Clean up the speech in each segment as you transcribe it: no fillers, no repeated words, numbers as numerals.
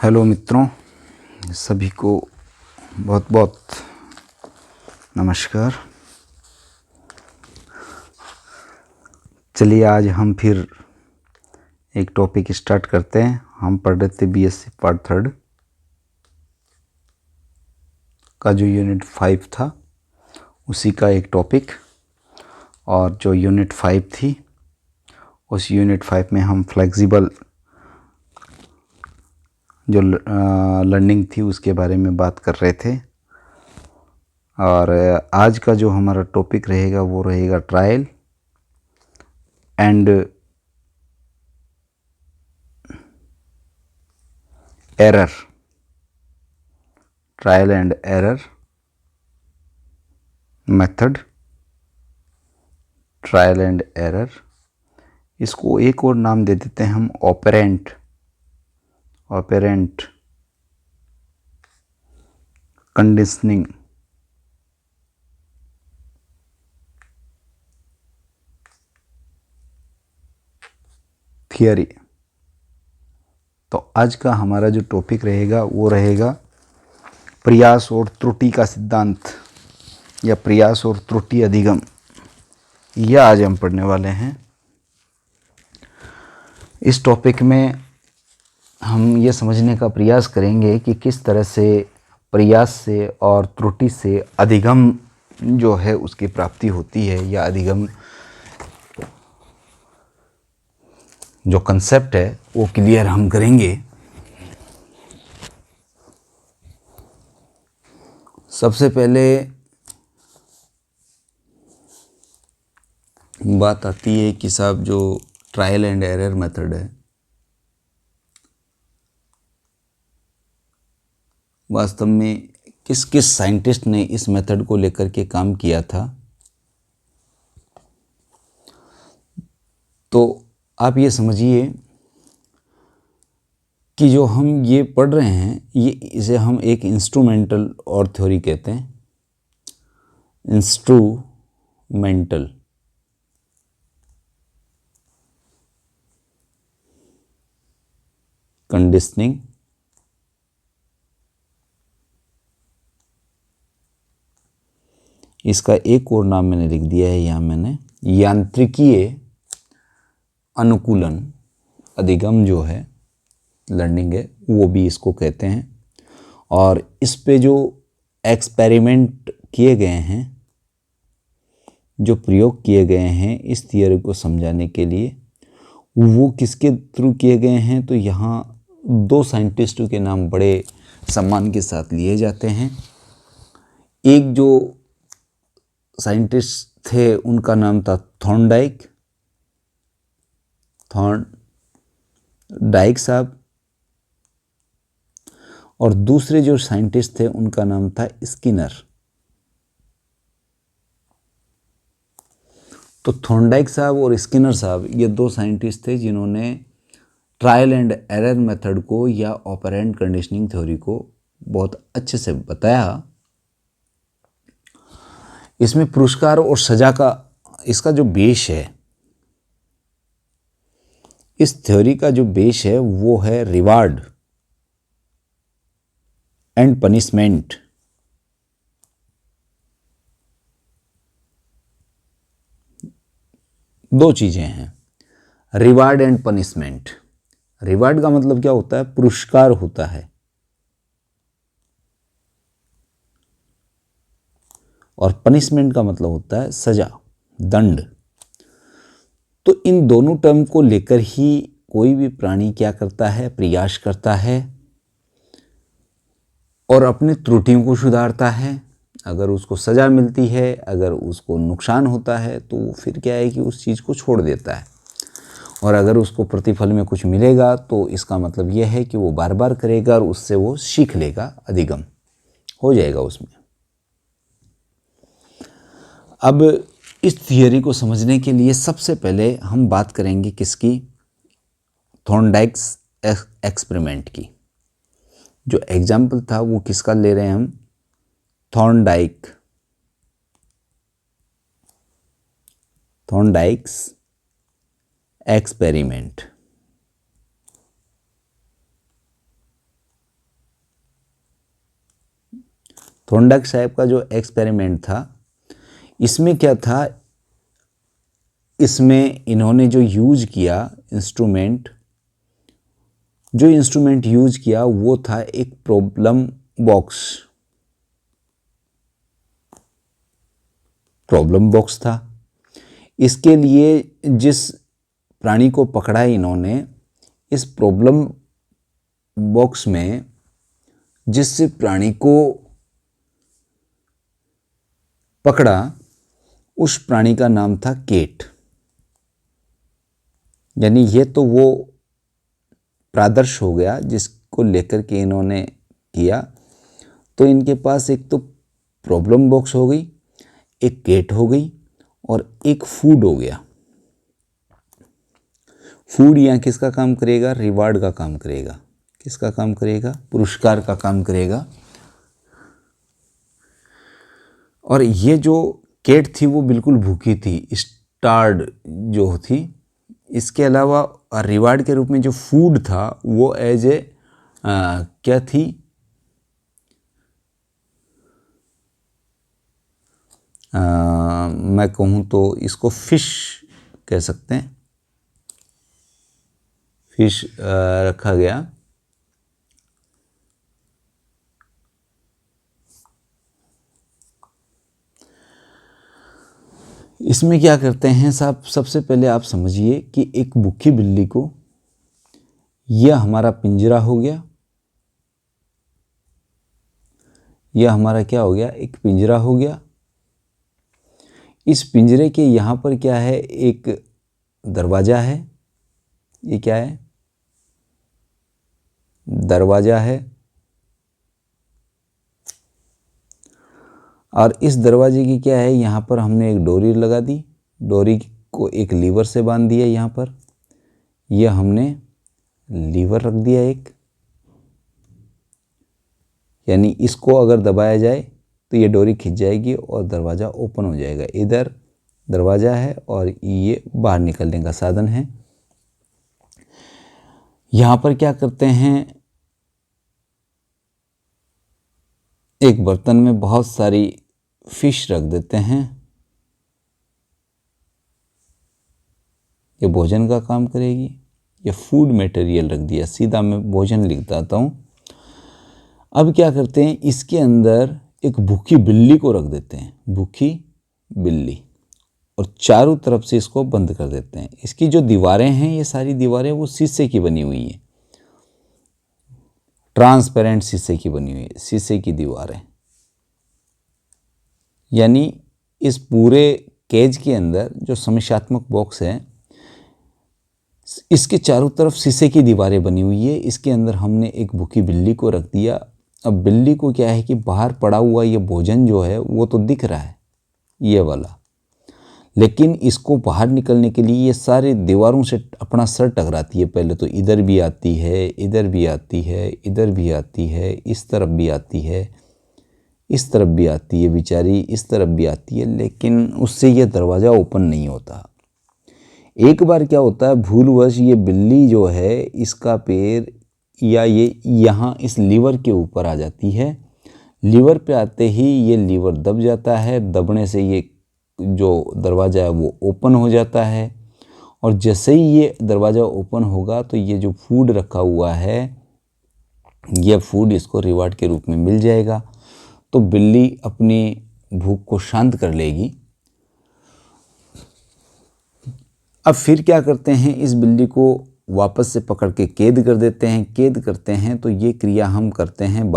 Hello मित्रों, सभी को बहुत बहुत नमस्कार। चलिए आज हम फिर एक टॉपिक स्टार्ट करते हैं। हम पढ़ रहे थे बीएससी पार्ट 3 का जो यूनिट 5 था उसी का एक टॉपिक, और जो यूनिट 5 थी उस यूनिट 5 में हम फ्लेक्सिबल जो लर्निंग थी उसके बारे में बात कर रहे थे। और आज का जो हमारा टॉपिक रहेगा वो रहेगा trial and error. Trial and error method, trial and error. इसको एक और नाम दे देते हैं हम ऑपरेंट कंडीशनिंग थियरी। तो आज का हमारा जो टॉपिक रहेगा वो रहेगा प्रयास और त्रुटि का सिद्धांत या प्रयास और त्रुटि अधिगम। यह आज हम पढ़ने वाले हैं। इस टॉपिक में हम ये समझने का प्रयास करेंगे कि किस तरह से प्रयास से और त्रुटि से अधिगम जो है उसकी प्राप्ति होती है, या अधिगम जो कंसेप्ट है वो क्लियर हम करेंगे। सबसे पहले बात आती है कि साहब जो ट्रायल एंड एरर मेथड है, वास्तव में किस किस साइंटिस्ट ने इस मेथड को लेकर के काम किया था। तो आप ये समझिए कि जो हम ये पढ़ रहे हैं ये इसे हम एक इंस्ट्रूमेंटल और थ्योरी कहते हैं। इंस्ट्रूमेंटल कंडीशनिंग, इसका एक और नाम मैंने लिख दिया है यहाँ, मैंने यांत्रिकीय अनुकूलन अधिगम जो है लर्निंग है वो भी इसको कहते हैं। और इस पे जो एक्सपेरिमेंट किए गए हैं, जो प्रयोग किए गए हैं इस थियरी को समझाने के लिए, वो किसके थ्रू किए गए हैं। तो यहाँ दो साइंटिस्टों के नाम बड़े सम्मान के साथ लिए जाते हैं। एक जो साइंटिस्ट थे उनका नाम था थॉर्नडाइक साहब, और दूसरे जो साइंटिस्ट थे उनका नाम था स्किनर। तो थॉर्नडाइक साहब और स्किनर साहब ये दो साइंटिस्ट थे जिन्होंने ट्रायल एंड एरर मेथड को या ऑपरेंट कंडीशनिंग थ्योरी को बहुत अच्छे से बताया। इसमें पुरस्कार और सजा का इसका जो बेस है, इस थ्योरी का जो बेस है वो है रिवार्ड एंड पनिशमेंट। दो चीजें हैं, रिवार्ड एंड पनिशमेंट। रिवार्ड का मतलब क्या होता है? पुरस्कार होता है, और पनिशमेंट का मतलब होता है सजा, दंड। तो इन दोनों टर्म को लेकर ही कोई भी प्राणी क्या करता है? प्रयास करता है और अपनी त्रुटियों को सुधारता है। अगर उसको सजा मिलती है, अगर उसको नुकसान होता है, तो फिर क्या है कि उस चीज़ को छोड़ देता है। और अगर उसको प्रतिफल में कुछ मिलेगा तो इसका मतलब यह है कि वो बार बार करेगा और उससे वो सीख लेगा, अधिगम हो जाएगा उसमें। अब इस थियरी को समझने के लिए सबसे पहले हम बात करेंगे किसकी? थॉर्नडाइक्स एक्सपेरिमेंट की। जो एग्जाम्पल था वो किसका ले रहे हैं हम? थॉर्नडाइक्स एक्सपेरिमेंट। थॉर्नडाइक साहब का जो एक्सपेरिमेंट था, इसमें क्या था, इसमें इन्होंने जो यूज किया इंस्ट्रूमेंट, यूज किया वो था एक प्रॉब्लम बॉक्स था। इसके लिए जिस प्राणी को पकड़ा इन्होंने, इस प्रॉब्लम बॉक्स में जिस प्राणी को पकड़ा उस प्राणी का नाम था केट। यानी ये तो वो प्रादर्श हो गया जिसको लेकर के इन्होंने किया। तो इनके पास एक तो प्रॉब्लम बॉक्स हो गई, एक केट हो गई और एक फूड हो गया। फूड यहाँ किसका काम करेगा? रिवार्ड का काम करेगा। किसका काम करेगा? पुरस्कार का काम करेगा। और ये जो केट थी वो बिल्कुल भूखी थी, स्टार्ड जो थी। इसके अलावा रिवार्ड के रूप में जो फूड था वो एज ए क्या थी, मैं कहूँ तो इसको फिश कह सकते हैं, फिश रखा गया। इसमें क्या करते हैं साहब, सबसे पहले आप समझिए कि एक भूखी बिल्ली को, यह हमारा पिंजरा हो गया, यह हमारा क्या हो गया? एक पिंजरा हो गया। इस पिंजरे के यहाँ पर क्या है? एक दरवाजा है। ये क्या है? दरवाजा है। और इस दरवाजे की क्या है? यहाँ पर हमने एक डोरी लगा दी, डोरी को एक लीवर से बांध दिया। यहाँ पर यह हमने लीवर रख दिया एक, यानी इसको अगर दबाया जाए तो ये डोरी खिंच जाएगी और दरवाज़ा ओपन हो जाएगा। इधर दरवाज़ा है और ये बाहर निकलने का साधन है। यहाँ पर क्या करते हैं, एक बर्तन में बहुत सारी फिश रख देते हैं। ये भोजन का काम करेगी। ये फूड मटेरियल रख दिया, सीधा मैं भोजन लिख देता हूँ। अब क्या करते हैं, इसके अंदर एक भूखी बिल्ली को रख देते हैं, भूखी बिल्ली, और चारों तरफ से इसको बंद कर देते हैं। इसकी जो दीवारें हैं, ये सारी दीवारें वो शीशे की बनी हुई हैं, ट्रांसपेरेंट शीशे की बनी हुई है, शीशे की दीवारें। यानी इस पूरे केज के अंदर जो समस्यात्मक बॉक्स है, इसके चारों तरफ शीशे की दीवारें बनी हुई है। इसके अंदर हमने एक भूखी बिल्ली को रख दिया। अब बिल्ली को क्या है कि बाहर पड़ा हुआ ये भोजन जो है वो तो दिख रहा है, ये वाला, लेकिन इसको बाहर निकलने के लिए ये सारी दीवारों से अपना सर टकराती है। पहले तो इधर भी आती है, इधर भी आती है, इधर भी आती है, इस तरफ भी आती है, इस तरफ भी आती है बेचारी, इस तरफ भी आती है, लेकिन उससे ये दरवाज़ा ओपन नहीं होता। एक बार क्या होता है, भूलवश ये बिल्ली जो है, इसका पैर या ये यहाँ इस लीवर के ऊपर आ जाती है। लीवर पे आते ही ये लीवर दब जाता है। दबने से ये जो दरवाज़ा है वो ओपन हो जाता है। और जैसे ही ये दरवाज़ा ओपन होगा तो ये जो फूड रखा हुआ है, ये फूड इसको रिवार्ड के रूप में मिल जाएगा। तो बिल्ली अपनी भूख को शांत कर लेगी। अब फिर क्या करते हैं, इस बिल्ली को वापस से पकड़ के कैद कर देते हैं। कैद करते हैं तो ये क्रिया हम करते हैं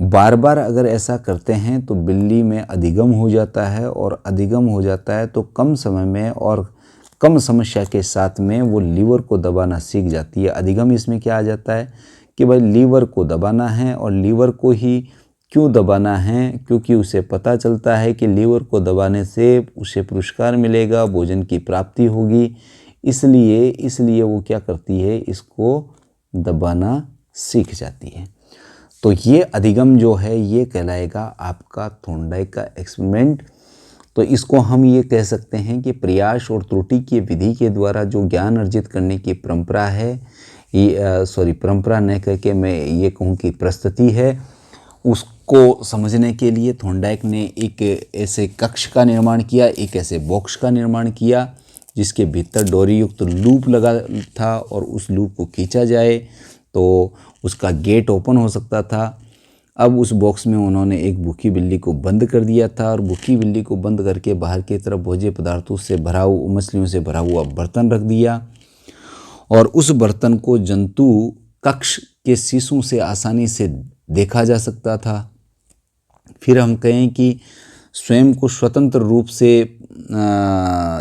बार बार अगर ऐसा करते हैं तो बिल्ली में अधिगम हो जाता है, और अधिगम हो जाता है तो कम समय में और कम समस्या के साथ में वो लीवर को दबाना सीख जाती है। अधिगम इसमें क्या आ जाता है कि भाई लीवर को दबाना है, और लीवर को ही क्यों दबाना है, क्योंकि उसे पता चलता है कि लीवर को दबाने से उसे पुरस्कार मिलेगा, भोजन की प्राप्ति होगी। इसलिए वो क्या करती है, इसको दबाना सीख जाती है। तो ये अधिगम जो है ये कहलाएगा आपका थॉर्नडाइक का एक्सपेरिमेंट। तो इसको हम ये कह सकते हैं कि प्रयास और त्रुटि की विधि के द्वारा जो ज्ञान अर्जित करने की परंपरा है, ये परंपरा न कह के मैं ये कहूँ कि प्रस्तुति है, उसको इसको समझने के लिए थॉर्नडाइक ने एक ऐसे कक्ष का निर्माण किया, एक ऐसे बॉक्स का निर्माण किया जिसके भीतर डोरी युक्त लूप लगा था और उस लूप को खींचा जाए तो उसका गेट ओपन हो सकता था। अब उस बॉक्स में उन्होंने एक भूखी बिल्ली को बंद कर दिया था और भूखी बिल्ली को बंद करके बाहर की तरफ भोज्य पदार्थों से भरा हुआ, मछलियों से भरा हुआ बर्तन रख दिया और उस बर्तन को जंतु कक्ष के शीशों से आसानी से देखा जा सकता था। फिर हम कहें कि स्वयं को स्वतंत्र रूप से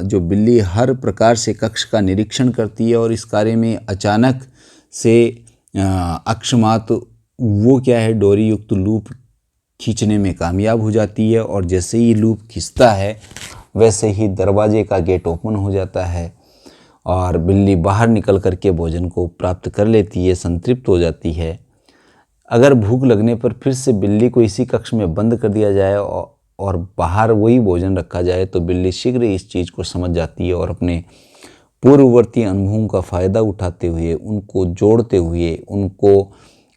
जो बिल्ली हर प्रकार से कक्ष का निरीक्षण करती है और इस कार्य में अचानक से अकस्मात वो क्या है डोरी युक्त लूप खींचने में कामयाब हो जाती है और जैसे ही लूप खींचता है वैसे ही दरवाजे का गेट ओपन हो जाता है और बिल्ली बाहर निकल करके भोजन को प्राप्त कर लेती है, संतृप्त हो जाती है। अगर भूख लगने पर फिर से बिल्ली को इसी कक्ष में बंद कर दिया जाए और बाहर वही भोजन रखा जाए तो बिल्ली शीघ्र इस चीज़ को समझ जाती है और अपने पूर्ववर्ती अनुभवों का फ़ायदा उठाते हुए, उनको जोड़ते हुए, उनको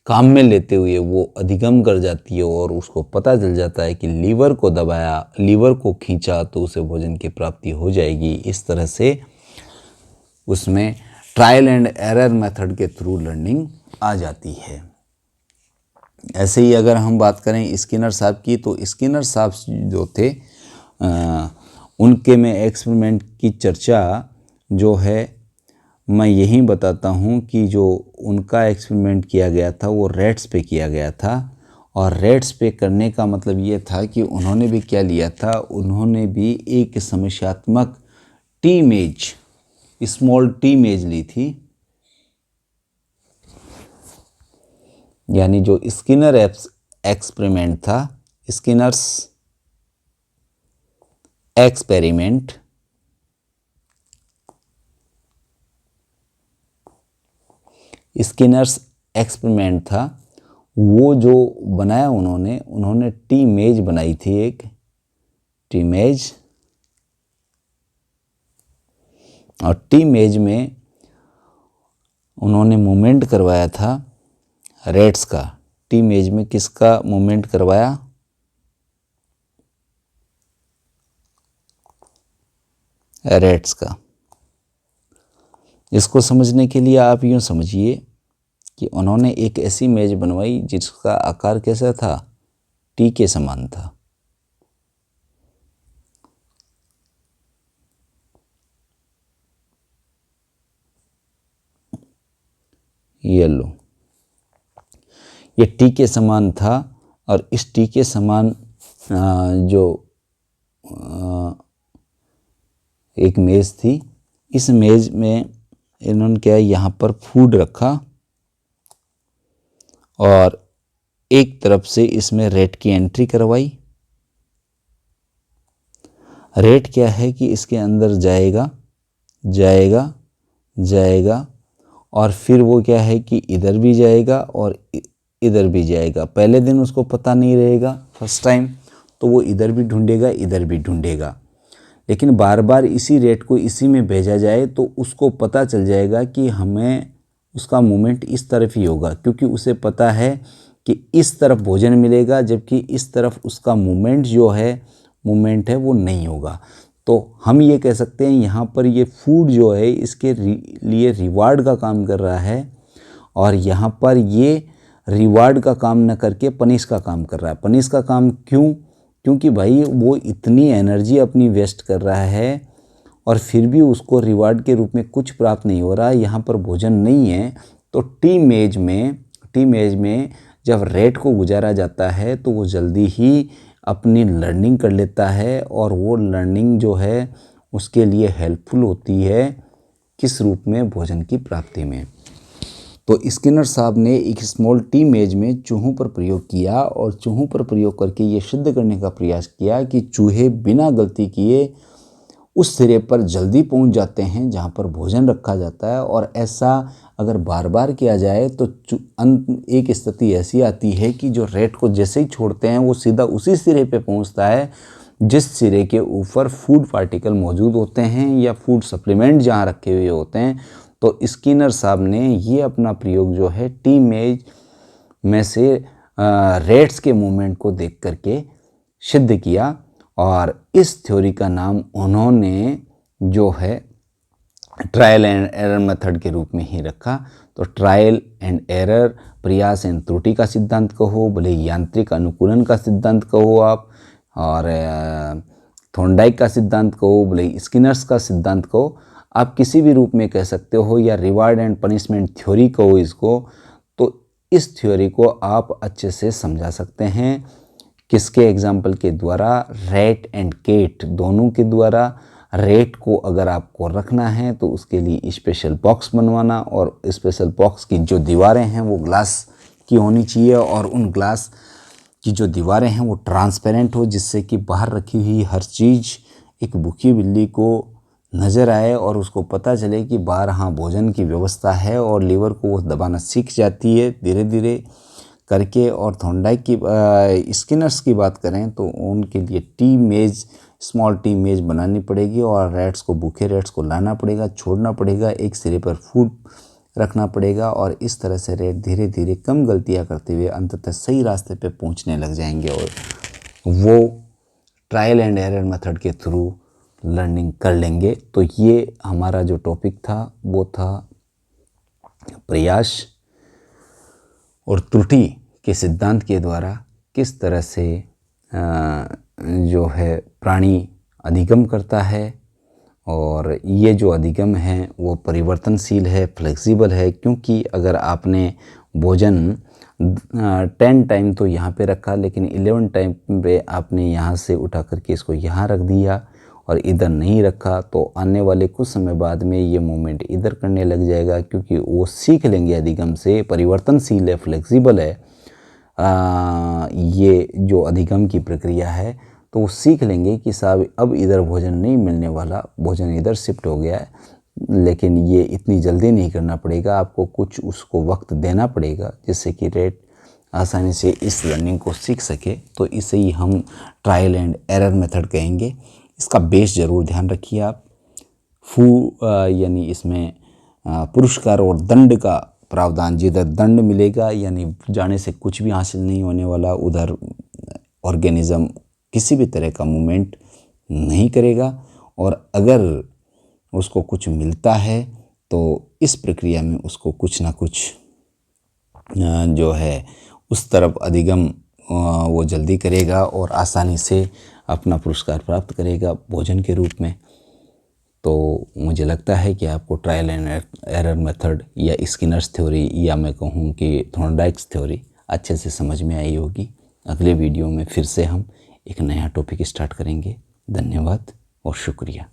काम में लेते हुए वो अधिगम कर जाती है और उसको पता चल जाता है कि लीवर को दबाया, लीवर को खींचा तो उसे भोजन की प्राप्ति हो जाएगी। इस तरह से उसमें ट्रायल एंड एरर मेथड के थ्रू लर्निंग आ जाती है। ऐसे ही अगर हम बात करें स्किनर साहब की तो स्किनर साहब जो थे उनके में एक्सपेरिमेंट की चर्चा जो है मैं यही बताता हूँ कि जो उनका एक्सपेरिमेंट किया गया था वो रैट्स पे किया गया था और रैट्स पे करने का मतलब ये था कि उन्होंने भी क्या लिया था, उन्होंने भी एक समस्यात्मक टी मेज, स्मॉल टी मेज ली थी। यानी जो स्किनर एक्सपेरिमेंट था, स्किनर्स एक्सपेरिमेंट स्किनर्स एक्सपेरिमेंट था, वो जो बनाया उन्होंने टी मेज बनाई थी, एक टी मेज। और टी मेज में उन्होंने मूवमेंट करवाया था रैट्स का। टी मेज में किसका मूवमेंट करवाया? रैट्स का। इसको समझने के लिए आप यूँ समझिए कि उन्होंने एक ऐसी मेज बनवाई जिसका आकार कैसा था? टी के समान था। ये लो, ये टी के समान था और इस टी के समान जो एक मेज़ थी, इस मेज़ में इन्होंने क्या यहाँ पर फूड रखा और एक तरफ से इसमें रेट की एंट्री करवाई। रेट क्या है कि इसके अंदर जाएगा जाएगा जाएगा और फिर वो क्या है कि इधर भी जाएगा और इधर भी जाएगा। पहले दिन उसको पता नहीं रहेगा फर्स्ट टाइम, तो वो इधर भी ढूंढेगा इधर भी ढूंढेगा, लेकिन बार बार इसी रेट को इसी में भेजा जाए तो उसको पता चल जाएगा कि हमें उसका मूवमेंट इस तरफ ही होगा, क्योंकि उसे पता है कि इस तरफ भोजन मिलेगा जबकि इस तरफ उसका मूवमेंट है वो नहीं होगा। तो हम ये कह सकते हैं यहाँ पर ये फूड जो है इसके लिए रिवार्ड का काम कर रहा है और यहाँ पर ये रिवार्ड का काम न करके पनिश का काम कर रहा है। पनिश का काम क्यों? क्योंकि भाई वो इतनी एनर्जी अपनी वेस्ट कर रहा है और फिर भी उसको रिवार्ड के रूप में कुछ प्राप्त नहीं हो रहा है, यहाँ पर भोजन नहीं है। तो टी मेज में जब रेट को गुजारा जाता है तो वो जल्दी ही अपनी लर्निंग कर लेता है और वो लर्निंग जो है उसके लिए हेल्पफुल होती है, किस रूप में? भोजन की प्राप्ति में। तो स्किनर साहब ने एक स्मॉल टी मेज में चूहों पर प्रयोग किया और चूहों पर प्रयोग करके ये सिद्ध करने का प्रयास किया कि चूहे बिना गलती किए उस सिरे पर जल्दी पहुंच जाते हैं जहां पर भोजन रखा जाता है। और ऐसा अगर बार बार किया जाए तो एक स्थिति ऐसी आती है कि जो रेट को जैसे ही छोड़ते हैं वो सीधा उसी सिरे पे पहुंचता है जिस सिरे के ऊपर फूड पार्टिकल मौजूद होते हैं या फूड सप्लीमेंट जहां रखे हुए होते हैं। तो स्किनर साहब ने ये अपना प्रयोग जो है टी मेज में से रेट्स के मूवमेंट को देख करके सिद्ध किया। और इस थ्योरी का नाम उन्होंने जो है ट्रायल एंड एरर मेथड के रूप में ही रखा। तो ट्रायल एंड एरर, प्रयास एंड त्रुटि का सिद्धांत कहो, भले यांत्रिक अनुकूलन का सिद्धांत कहो आप, और थॉर्नडाइक का सिद्धांत कहो, भले स्किनर्स का सिद्धांत कहो, आप किसी भी रूप में कह सकते हो, या रिवार्ड एंड पनिशमेंट थ्योरी कहो इसको। तो इस थ्योरी को आप अच्छे से समझा सकते हैं किसके एग्जाम्पल के द्वारा, रैट एंड केट दोनों के द्वारा। रेट को अगर आपको रखना है तो उसके लिए स्पेशल बॉक्स बनवाना, और स्पेशल बॉक्स की जो दीवारें हैं वो ग्लास की होनी चाहिए, और उन ग्लास की जो दीवारें हैं वो ट्रांसपेरेंट हो, जिससे कि बाहर रखी हुई हर चीज़ एक भूखी बिल्ली को नज़र आए और उसको पता चले कि बाहर हाँ भोजन की व्यवस्था है, और लीवर को वो दबाना सीख जाती है धीरे धीरे करके। और थॉर्नडाइक की स्किनर्स की बात करें तो उनके लिए टी मेज, स्मॉल टी मेज बनानी पड़ेगी, और रैट्स को, भूखे रैट्स को लाना पड़ेगा, छोड़ना पड़ेगा, एक सिरे पर फूड रखना पड़ेगा, और इस तरह से रैट धीरे धीरे कम गलतियां करते हुए अंततः सही रास्ते पे पहुंचने लग जाएंगे, और वो ट्रायल एंड एरर मेथड के थ्रू लर्निंग कर लेंगे। तो ये हमारा जो टॉपिक था वो था प्रयास और त्रुटि के सिद्धांत के द्वारा किस तरह से जो है प्राणी अधिगम करता है, और ये जो अधिगम है वो परिवर्तनशील है, फ्लेक्सिबल है। क्योंकि अगर आपने भोजन 10 टाइम तो यहाँ पे रखा, लेकिन 11 टाइम पे आपने यहाँ से उठा करके इसको यहाँ रख दिया और इधर नहीं रखा, तो आने वाले कुछ समय बाद में ये मूवमेंट इधर करने लग जाएगा, क्योंकि वो सीख लेंगे अधिगम से, परिवर्तनशील है, फ्लेक्सिबल है। ये जो अधिगम की प्रक्रिया है, तो वो सीख लेंगे कि साहब अब इधर भोजन नहीं मिलने वाला, भोजन इधर शिफ्ट हो गया है, लेकिन ये इतनी जल्दी नहीं करना पड़ेगा, आपको कुछ उसको वक्त देना पड़ेगा, जिससे कि रेट आसानी से इस लर्निंग को सीख सके। तो इसे ही हम ट्रायल एंड एरर मेथड कहेंगे। इसका बेस ज़रूर ध्यान रखिए आप। यानी इसमें पुरस्कार और दंड का प्रावधान, जिधर दंड मिलेगा यानी जाने से कुछ भी हासिल नहीं होने वाला, उधर ऑर्गेनिज्म किसी भी तरह का मूवमेंट नहीं करेगा, और अगर उसको कुछ मिलता है तो इस प्रक्रिया में उसको कुछ ना कुछ जो है उस तरफ अधिगम वो जल्दी करेगा और आसानी से अपना पुरस्कार प्राप्त करेगा भोजन के रूप में। तो मुझे लगता है कि आपको ट्रायल एंड एरर मेथड या स्किनर्स थ्योरी, या मैं कहूँ कि थॉर्नडाइक्स थ्योरी अच्छे से समझ में आई होगी। अगले वीडियो में फिर से हम एक नया टॉपिक स्टार्ट करेंगे। धन्यवाद और शुक्रिया।